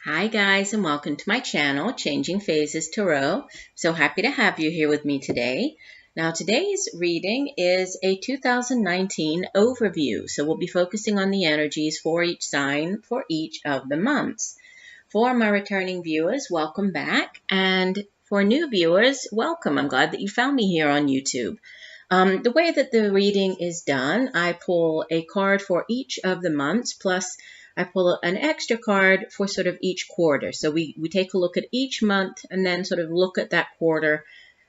Hi guys, and welcome to my channel, Changing Phases Tarot. So happy to have you here with me today. Now today's reading is a 2019 overview. So we'll be focusing on the energies for each sign for each of the months. For my returning viewers, welcome back. And for new viewers, welcome. I'm glad that you found me here on YouTube. The way that the reading is done, I pull a card for each of the months, plus I pull an extra card for sort of each quarter. So we take a look at each month and then sort of look at that quarter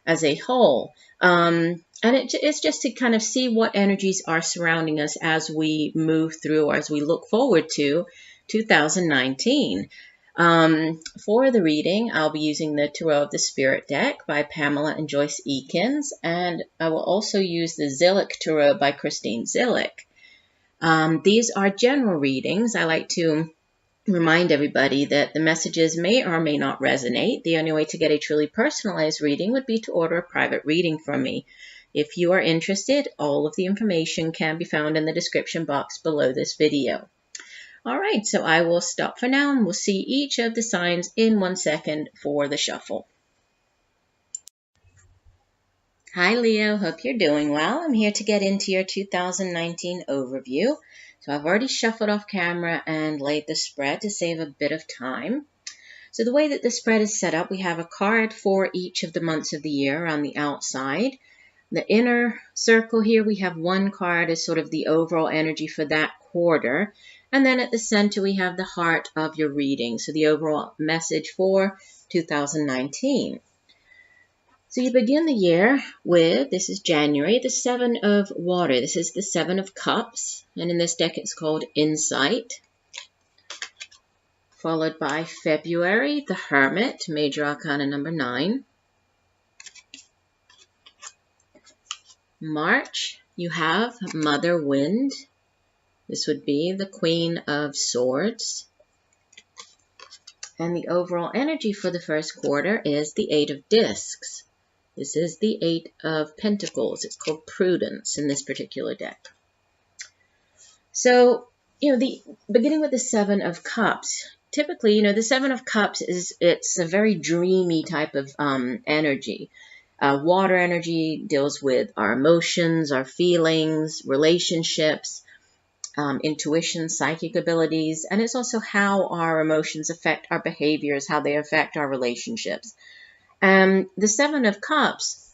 as a whole. And it's just to kind of see what energies are surrounding us as we move through, or as we look forward to 2019. For the reading, I'll be using the Tarot of the Spirit deck by Pamela and Joyce Eakins, and I will also use the Zillich Tarot by Christine Zillich. These are general readings. I like to remind everybody that the messages may or may not resonate. The only way to get a truly personalized reading would be to order a private reading from me. If you are interested, all of the information can be found in the description box below this video. All right, so I will stop for now, and we'll see each of the signs in 1 second for the shuffle. Hi Leo, hope you're doing well. I'm here to get into your 2019 overview. So I've already shuffled off camera and laid the spread to save a bit of time. So the way that the spread is set up, we have a card for each of the months of the year on the outside. The inner circle here, we have one card as sort of the overall energy for that quarter. And then at the center, we have the heart of your reading. So the overall message for 2019. So you begin the year with, this is January, the Seven of Water. This is the Seven of Cups, and in this deck it's called Insight. Followed by February, the Hermit, Major Arcana number 9. March, you have Mother Wind. This would be the Queen of Swords. And the overall energy for the first quarter is the Eight of Discs. This is the Eight of Pentacles. It's called Prudence in this particular deck. So, beginning with the Seven of Cups, typically, the Seven of Cups it's a very dreamy type of energy. Water energy deals with our emotions, our feelings, relationships, intuition, psychic abilities, and it's also how our emotions affect our behaviors, how they affect our relationships. The Seven of Cups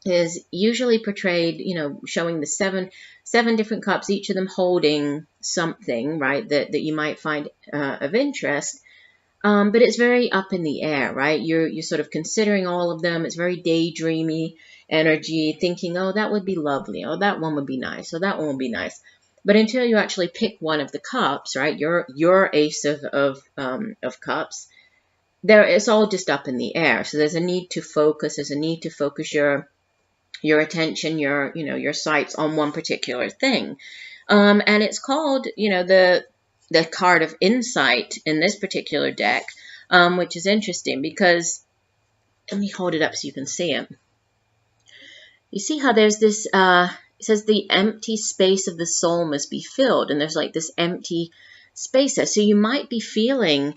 is usually portrayed, showing the seven different cups, each of them holding something, right, that you might find of interest. But it's very up in the air, right? You're sort of considering all of them. It's very daydreamy energy, thinking, oh, that would be lovely. Oh, that one would be nice. Oh, that one would be nice. But until you actually pick one of the cups, right, your Ace of Cups, it's all just up in the air. So there's a need to focus. There's a need to focus your attention, your sights on one particular thing. And it's called, the card of Insight in this particular deck, which is interesting because, let me hold it up so you can see it. You see how there's this, it says the empty space of the soul must be filled, and there's like this empty space there. So you might be feeling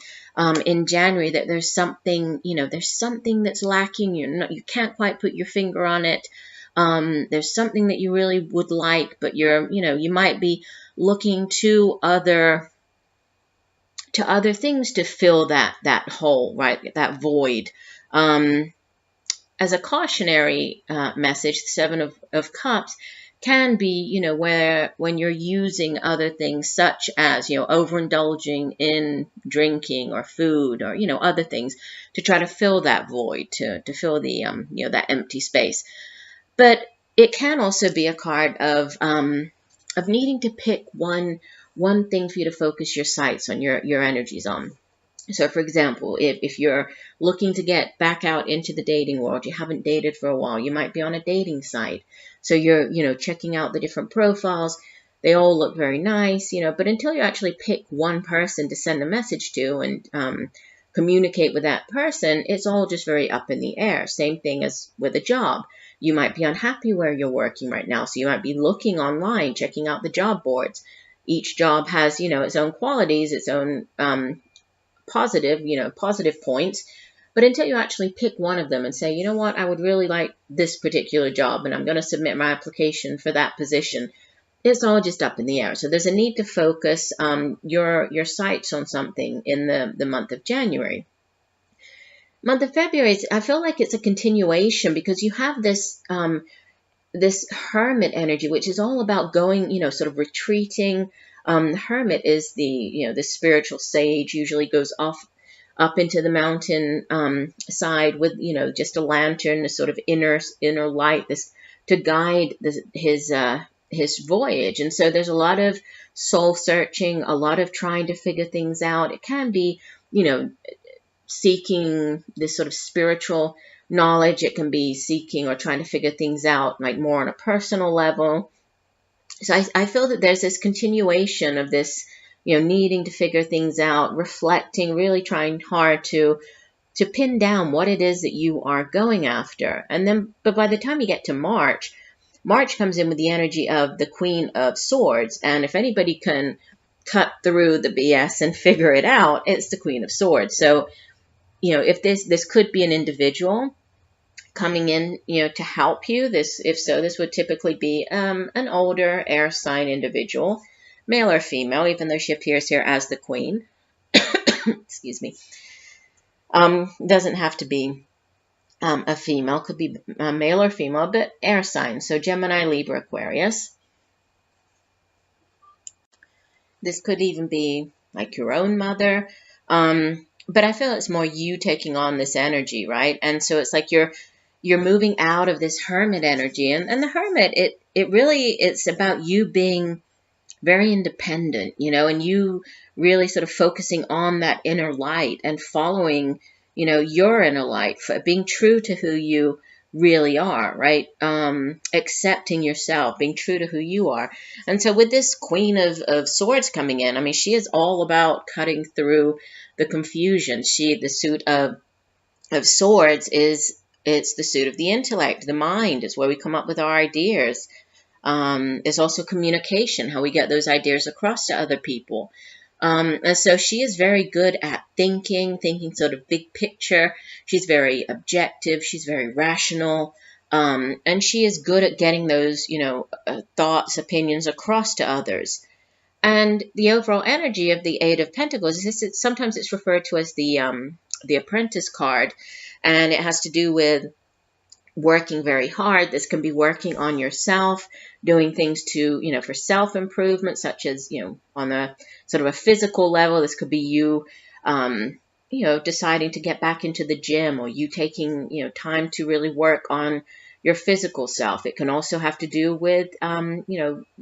in January that there's something, there's something that's lacking. You can't quite put your finger on it. There's something that you really would like, but you might be looking to other things to fill that hole, right? That void. As a cautionary message, the Seven of Cups can be, when you're using other things such as, overindulging in drinking or food or, other things to try to fill that void, to fill the, that empty space. But it can also be a card of needing to pick one thing for you to focus your sights on, your energies on. So, for example, if you're looking to get back out into the dating world, you haven't dated for a while, you might be on a dating site. So you're, checking out the different profiles. They all look very nice, but until you actually pick one person to send a message to and communicate with that person, it's all just very up in the air. Same thing as with a job. You might be unhappy where you're working right now, so you might be looking online, checking out the job boards. Each job has, its own qualities, its own positive, positive points. But until you actually pick one of them and say, you know what, I would really like this particular job and I'm going to submit my application for that position, it's all just up in the air. So there's a need to focus your sights on something in the month of January. Month of February, I feel like it's a continuation because you have this this hermit energy, which is all about going, sort of retreating. The hermit is the spiritual sage, usually goes off up into the mountain side with, just a lantern, a sort of inner light, this to guide his voyage. And so there's a lot of soul searching, a lot of trying to figure things out. It can be, seeking this sort of spiritual knowledge. It can be seeking or trying to figure things out, like more on a personal level. So I feel that there's this continuation of this, needing to figure things out, reflecting, really trying hard to pin down what it is that you are going after. And then, but by the time you get to March comes in with the energy of the Queen of Swords. And if anybody can cut through the BS and figure it out, it's the Queen of Swords. So, if this could be an individual coming in, to help you. This would typically be an older air sign individual, male or female, even though she appears here as the Queen. Excuse me. Doesn't have to be a female, could be a male or female, but air sign. So Gemini, Libra, Aquarius. This could even be like your own mother. But I feel it's more you taking on this energy, right? And so it's like you're moving out of this hermit energy. And the hermit, it's about you being very independent, and you really sort of focusing on that inner light and following, your inner light, for being true to who you really are, right? Accepting yourself, being true to who you are. And so with this Queen of Swords coming in, I mean, she is all about cutting through the confusion. The suit of swords it's the suit of the intellect, the mind. It's where we come up with our ideas. It's also communication, how we get those ideas across to other people. And so she is very good at thinking sort of big picture. She's very objective. She's very rational. And she is good at getting those, thoughts, opinions across to others. And the overall energy of the Eight of Pentacles is sometimes it's referred to as the Apprentice card, and it has to do with working very hard. This can be working on yourself, doing things to, for self-improvement, such as, on a sort of a physical level. This could be you, deciding to get back into the gym, or you taking, time to really work on your physical self. It can also have to do with,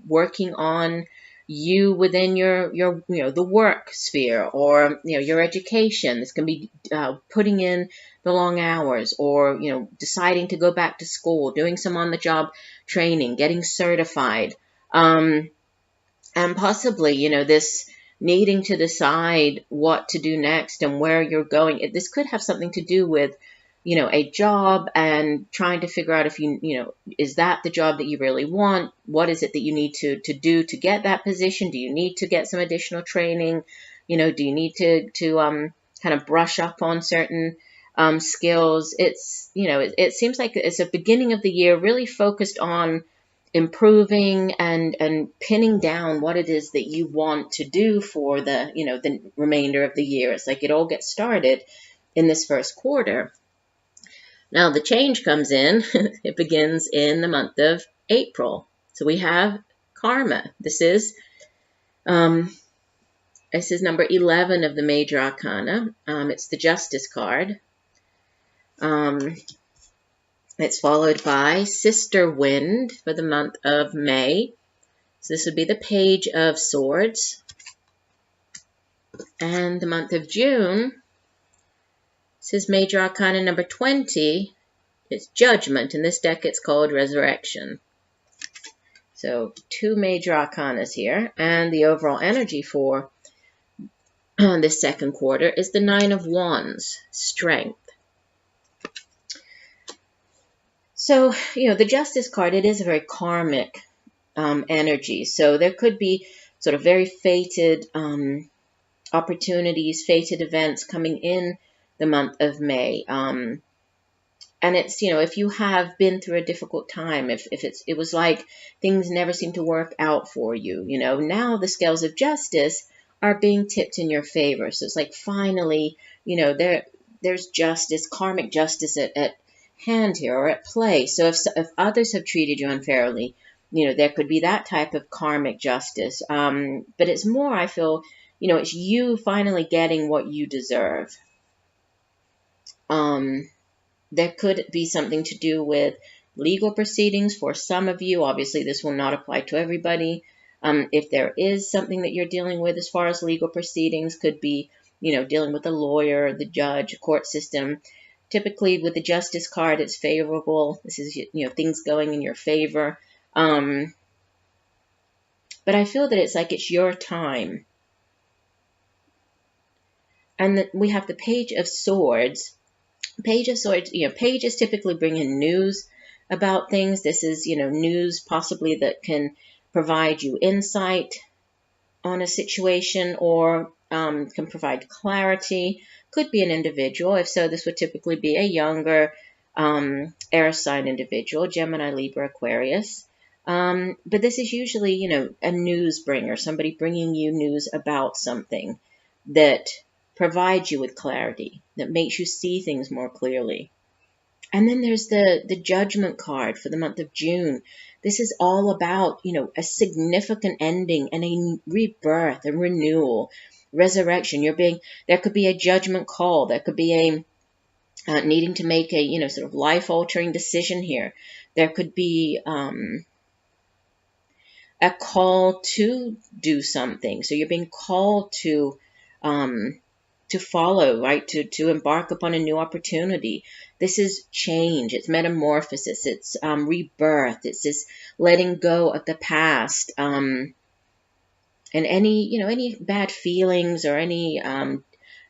working on you within your the work sphere, or your education. This can be putting in the long hours, or deciding to go back to school, doing some on-the-job training, getting certified, and possibly this needing to decide what to do next and where you're going. This could have something to do with a job, and trying to figure out if is that the job that you really want? What is it that you need to do to get that position? Do you need to get some additional training? Do you need to kind of brush up on certain skills? It's, it seems like it's a beginning of the year really focused on improving and pinning down what it is that you want to do for the, the remainder of the year. It's like it all gets started in this first quarter. Now the change comes in. It begins in the month of April. So we have karma. This is number 11 of the major arcana. It's the Justice card. It's followed by Sister Wind for the month of May. So this would be the Page of Swords. And the month of June, this is major arcana number 20. It's Judgment. In this deck, it's called Resurrection. So 2 major arcanas here. And the overall energy for this second quarter is the Nine of Wands, Strength. So, the Justice card, it is a very karmic energy. So there could be sort of very fated opportunities, fated events coming in the month of May. And it's, if you have been through a difficult time, if it was like things never seem to work out for you, now the scales of justice are being tipped in your favor. So it's like finally, there's justice, karmic justice at hand here or at play. So if others have treated you unfairly, there could be that type of karmic justice. But it's more, I feel, it's you finally getting what you deserve. There could be something to do with legal proceedings for some of you. Obviously, this will not apply to everybody. If there is something that you're dealing with as far as legal proceedings, could be, dealing with a lawyer, the judge, court system. Typically, with the Justice card, it's favorable. This is, things going in your favor. But I feel that it's like it's your time. And we have the Page of Swords. Page of Swords, pages typically bring in news about things. This is, news possibly that can provide you insight on a situation or can provide clarity. Could be an individual. If so, this would typically be a younger air sign individual, Gemini, Libra, Aquarius. But this is usually, a news bringer, somebody bringing you news about something that provides you with clarity, that makes you see things more clearly. And then there's the Judgment card for the month of June. This is all about, a significant ending and a rebirth, a renewal, resurrection. There could be a judgment call. There could be a needing to make a, sort of life-altering decision here. There could be a call to do something. So you're being called to follow, right? To embark upon a new opportunity. This is change. It's metamorphosis. It's rebirth. It's this letting go of the past. And any bad feelings or any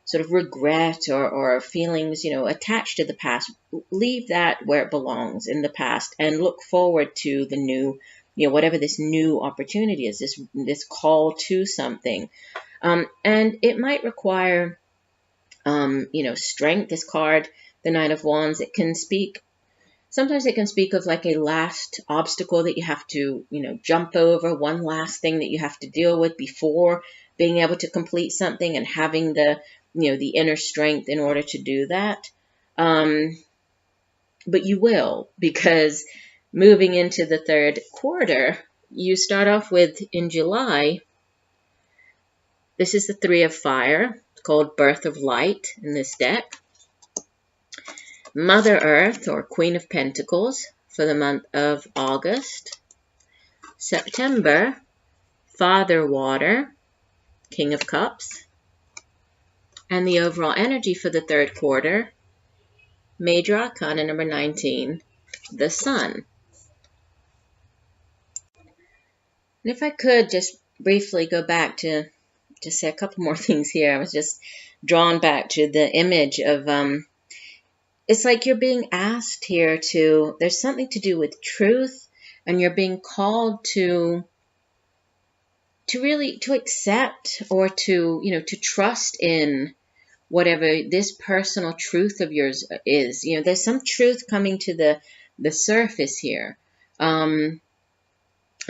sort of regret or feelings, attached to the past, leave that where it belongs, in the past, and look forward to the new, whatever this new opportunity is, this call to something. And it might require, strength. This card, the Nine of Wands, sometimes it can speak of like a last obstacle that you have to, jump over, one last thing that you have to deal with before being able to complete something and having the inner strength in order to do that. But you will, because moving into the third quarter, you start off with, in July, this is the Three of Fire, called Birth of Light in this deck. Mother Earth, or Queen of Pentacles, for the month of August. September, Father Water, King of Cups. And the overall energy for the third quarter, Major Arcana number 19, the Sun. And if I could just briefly go back to say a couple more things here. I was just drawn back to the image of, it's like you're being asked here there's something to do with truth, and you're being called to really, to accept or to trust in whatever this personal truth of yours is. There's some truth coming to the surface here. And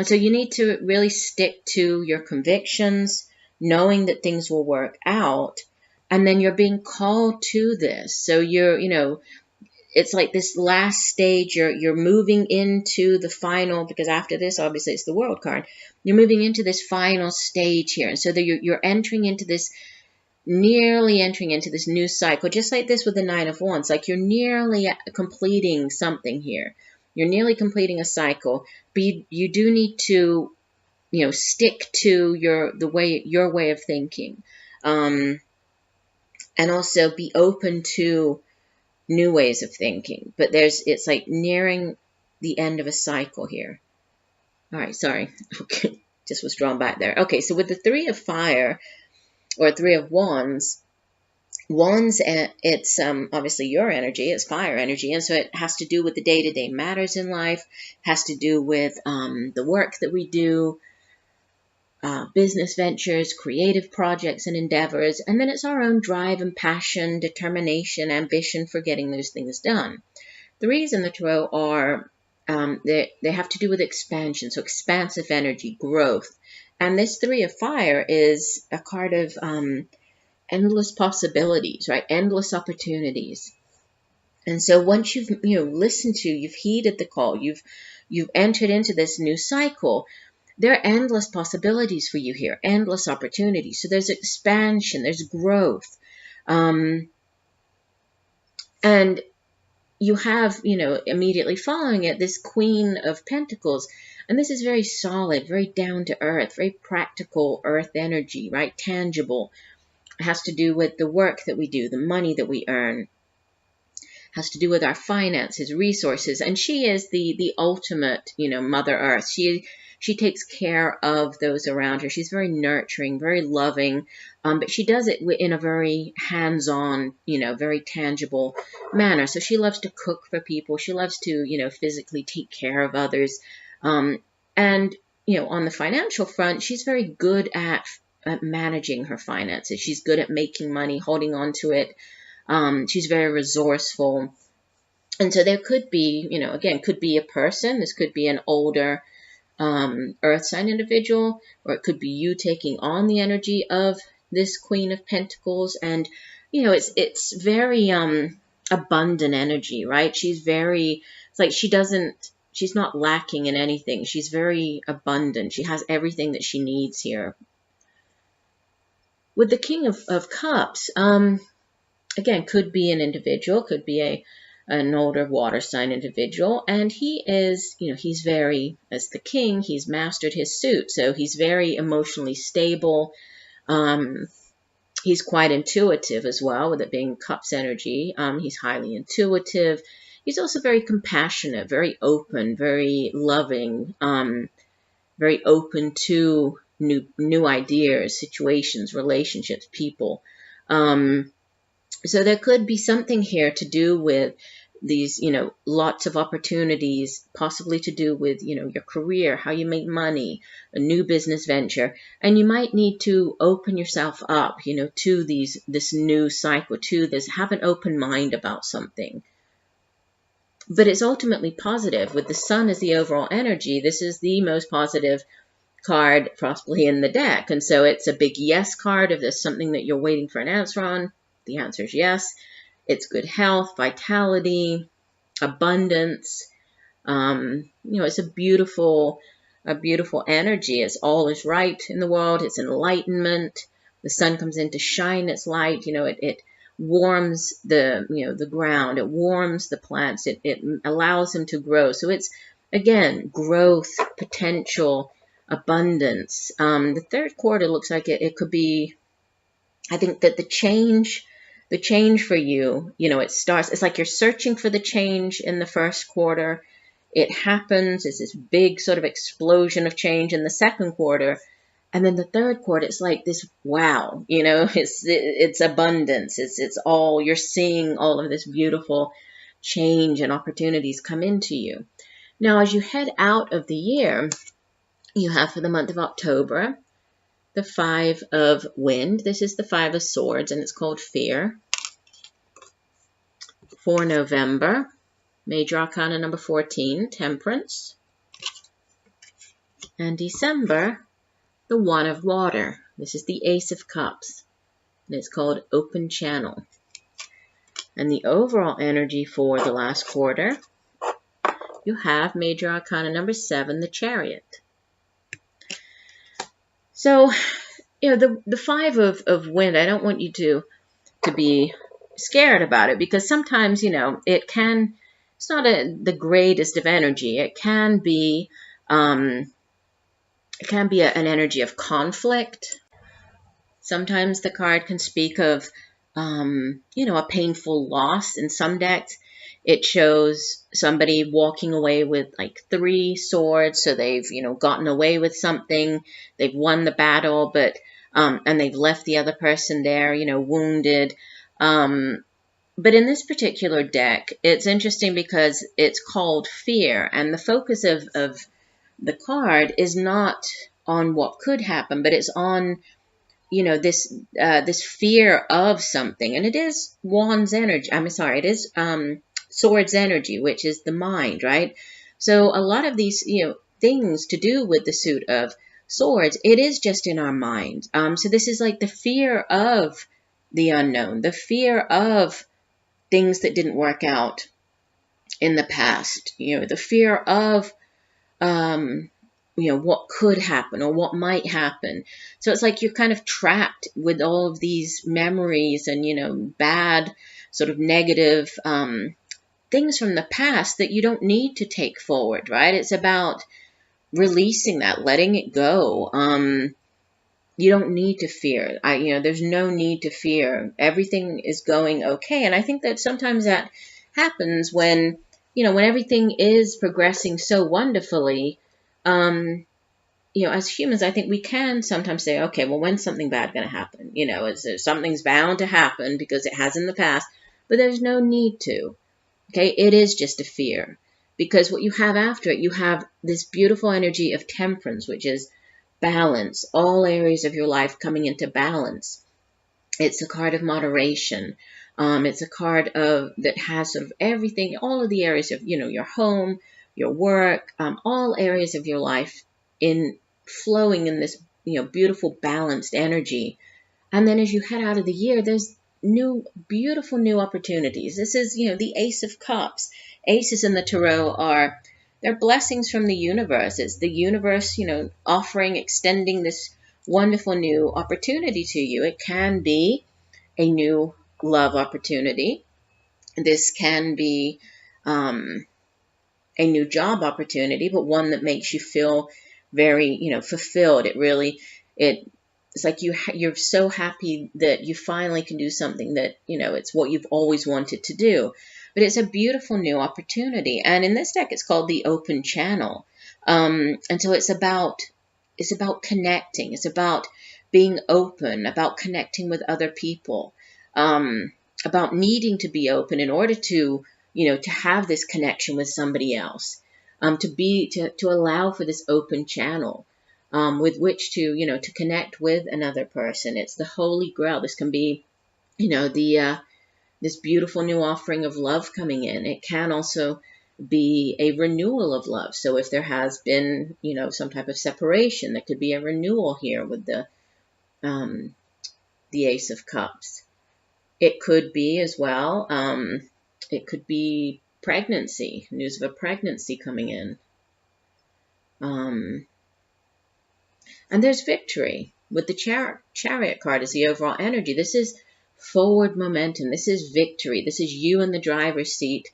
so you need to really stick to your convictions, knowing that things will work out. And then you're being called to this. So you're, it's like this last stage. You're moving into the final, because after this, obviously, it's the World card. You're moving into this final stage here. And so that you're nearly entering into this new cycle, just like this with the Nine of Wands. Like you're nearly completing something here. You're nearly completing a cycle, but you do need to, stick to your way of thinking. And also be open to new ways of thinking. But it's like nearing the end of a cycle here. All right, sorry. Okay, just was drawn back there. Okay, so with the Three of Fire, or Three of Wands, it's obviously your energy, it's fire energy, and so it has to do with the day-to-day matters in life, has to do with the work that we do, business ventures, creative projects and endeavors, and then it's our own drive and passion, determination, ambition for getting those things done. The reason the Tarot are, they have to do with expansion, so expansive energy, growth. And this Three of Fire is a card of endless possibilities, right? Endless opportunities. And so once you've listened to, you've heeded the call, you've entered into this new cycle, there are endless possibilities for you here, endless opportunities. So there's expansion, there's growth. And you have, immediately following it, this Queen of Pentacles. And this is very solid, very down to earth, very practical earth energy, right? Tangible. It has to do with the work that we do, the money that we earn. Has to do with our finances, resources. And she is the ultimate, Mother Earth. She takes care of those around her. She's very nurturing, very loving, but she does it in a very hands-on, very tangible manner. So she loves to cook for people. She loves to, physically take care of others. And, on the financial front, she's very good at managing her finances. She's good at making money, holding on to it. She's very resourceful. And so there could be, again, could be a person. This could be an older earth sign individual, or it could be you taking on the energy of this Queen of Pentacles. And it's very abundant energy, right? She's like she's not lacking in anything. She's very abundant. She has everything that she needs here. With the King of Cups, again, could be an individual, could be an older water sign individual, and he is, he's very, as the king, he's mastered his suit, so he's very emotionally stable. He's quite intuitive as well, with it being Cups energy. He's highly intuitive. He's also very compassionate, very open, very loving, very open to new ideas, situations, relationships, people. So there could be something here to do with these, lots of opportunities, possibly to do with, your career, how you make money, a new business venture. And you might need to open yourself up, to this new cycle, to this, have an open mind about something. But it's ultimately positive. With the Sun as the overall energy, this is the most positive card possibly in the deck. And so it's a big yes card. If there's something that you're waiting for an answer on, the answer is yes. It's good health, vitality, abundance. It's a beautiful energy. It's all is right in the world. It's enlightenment. The sun comes in to shine its light. It warms the ground. It warms the plants. It allows them to grow. So it's, again, growth, potential, abundance. The third quarter looks like it could be, I think that the change for you, it starts, it's like you're searching for the change in the first quarter. It happens, it's this big sort of explosion of change in the second quarter. And then the third quarter, it's like this, wow, it's abundance. It's all, you're seeing all of this beautiful change and opportunities come into you. Now, as you head out of the year, you have for the month of October, the Five of Wind. This is the Five of Swords, and it's called Fear. For November, Major Arcana number 14, Temperance. And December, the One of Water. This is the Ace of Cups, and it's called Open Channel. And the overall energy for the last quarter, you have Major Arcana number 7, the Chariot. So, the Five of Wind, I don't want you to be scared about it, because sometimes, it's not the greatest of energy. It can be an energy of conflict. Sometimes the card can speak of, a painful loss. In some decks, it shows somebody walking away with like 3 swords. So they've, gotten away with something. They've won the battle, but, and they've left the other person there, wounded. But in this particular deck, it's interesting because it's called Fear. And the focus of the card is not on what could happen, but it's on, you know, this fear of something. And it is Wand's energy. I'm sorry, it is Sword's energy, which is the mind, right? So a lot of these, you know, things to do with the suit of Swords, it is just in our mind. So this is like the fear of the unknown, the fear of things that didn't work out in the past, you know, the fear of, you know, what could happen or what might happen. So it's like you're kind of trapped with all of these memories and, you know, bad sort of negative things from the past that you don't need to take forward, right? It's about releasing that, letting it go. You don't need to fear. You know, there's no need to fear. Everything is going okay. And I think that sometimes that happens when, you know, when everything is progressing so wonderfully. You know, as humans, I think we can sometimes say, okay, well, when's something bad going to happen? You know, something's bound to happen because it has in the past, but there's no need to. Okay, it is just a fear. Because what you have after it, you have this beautiful energy of temperance, which is balance, all areas of your life coming into balance. It's a card of moderation. It's a card that has sort of everything, all of the areas of, you know, your home, your work, all areas of your life in flowing in this, you know, beautiful balanced energy. And then as you head out of the year, there's beautiful new opportunities. This is, you know, the Ace of Cups. Aces in the Tarot they're blessings from the universe. It's the universe, you know, extending this wonderful new opportunity to you. It can be a new love opportunity. This can be a new job opportunity, but one that makes you feel very, you know, fulfilled. It's like you're so happy that you finally can do something that, you know, it's what you've always wanted to do. But it's a beautiful new opportunity. And in this deck, it's called the Open Channel. And so it's about connecting. It's about being open, about connecting with other people, about needing to be open in order to, you know, to have this connection with somebody else, to allow for this open channel. With which to, you know, to connect with another person. It's the Holy Grail. This can be, you know, this beautiful new offering of love coming in. It can also be a renewal of love. So if there has been, you know, some type of separation, there could be a renewal here with the Ace of Cups. It could be as well, it could be pregnancy, news of a pregnancy coming in. And there's victory with the Chariot card as the overall energy. This is forward momentum. This is victory. This is you in the driver's seat,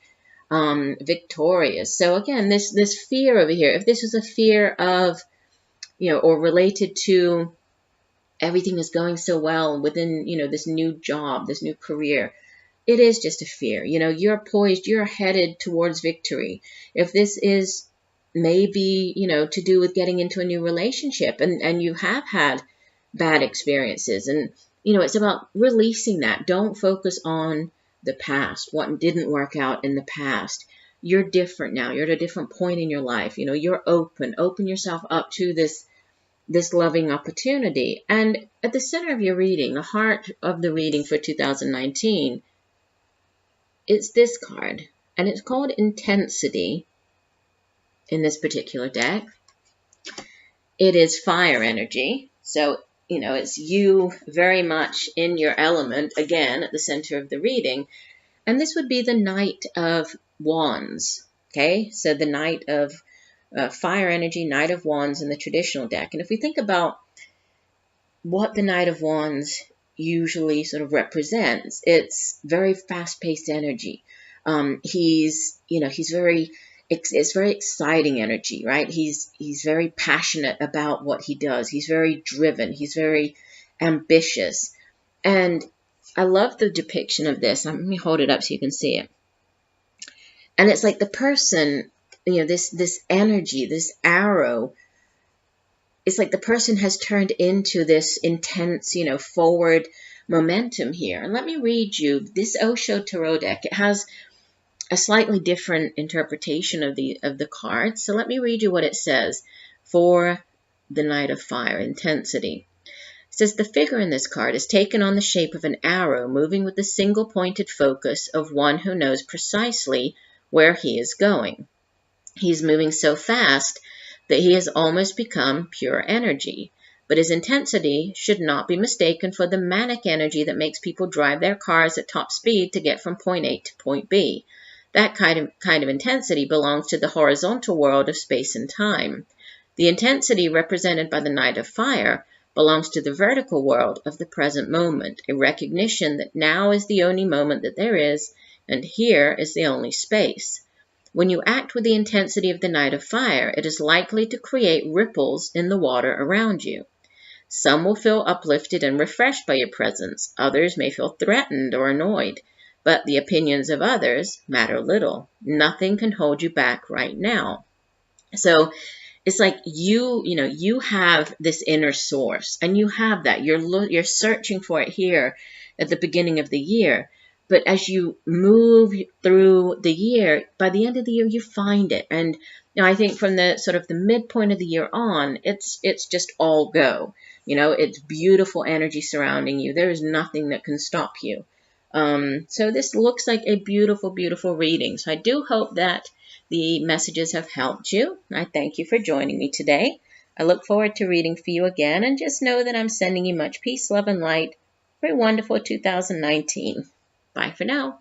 victorious. So again, this fear over here, if this was a fear of, you know, or related to everything is going so well within, you know, this new job, this new career, it is just a fear. You know, you're poised, you're headed towards victory. If this is maybe, you know, to do with getting into a new relationship and you have had bad experiences, and, you know, it's about releasing that. Don't focus on the past, what didn't work out in the past. You're different now. You're at a different point in your life. You know, you're open yourself up to this loving opportunity. And at the center of your reading, the heart of the reading for 2019, it's this card, and it's called Intensity. In this particular deck, it is fire energy. So, you know, it's you very much in your element, again, at the center of the reading. And this would be the Knight of Wands. Okay, so the Knight of fire energy, Knight of Wands in the traditional deck. And if we think about what the Knight of Wands usually sort of represents, it's very fast-paced energy. It's very exciting energy, right? He's very passionate about what he does. He's very driven. He's very ambitious. And I love the depiction of this. Let me hold it up so you can see it. And it's like the person, you know, this energy, this arrow, it's like the person has turned into this intense, you know, forward momentum here. And let me read you this Osho Tarot deck. It has a slightly different interpretation of the cards. So let me read you what it says for the Knight of Fire, intensity. It says the figure in this card is taken on the shape of an arrow moving with the single pointed focus of one who knows precisely where he is going. He's moving so fast that he has almost become pure energy. But his intensity should not be mistaken for the manic energy that makes people drive their cars at top speed to get from point A to point B. That kind of intensity belongs to the horizontal world of space and time. The intensity represented by the Knight of Fire belongs to the vertical world of the present moment, a recognition that now is the only moment that there is, and here is the only space. When you act with the intensity of the Knight of Fire, it is likely to create ripples in the water around you. Some will feel uplifted and refreshed by your presence. Others may feel threatened or annoyed. But the opinions of others matter little. Nothing can hold you back right now. So it's like you have this inner source, and you have that. You're searching for it here at the beginning of the year. But as you move through the year, by the end of the year, you find it. And I think from the sort of the midpoint of the year on, it's just all go. It's beautiful energy surrounding you. There is nothing that can stop you. So this looks like a beautiful, beautiful reading. So I do hope that the messages have helped you. I thank you for joining me today. I look forward to reading for you again, and just know that I'm sending you much peace, love, and light for a wonderful 2019. Bye for now.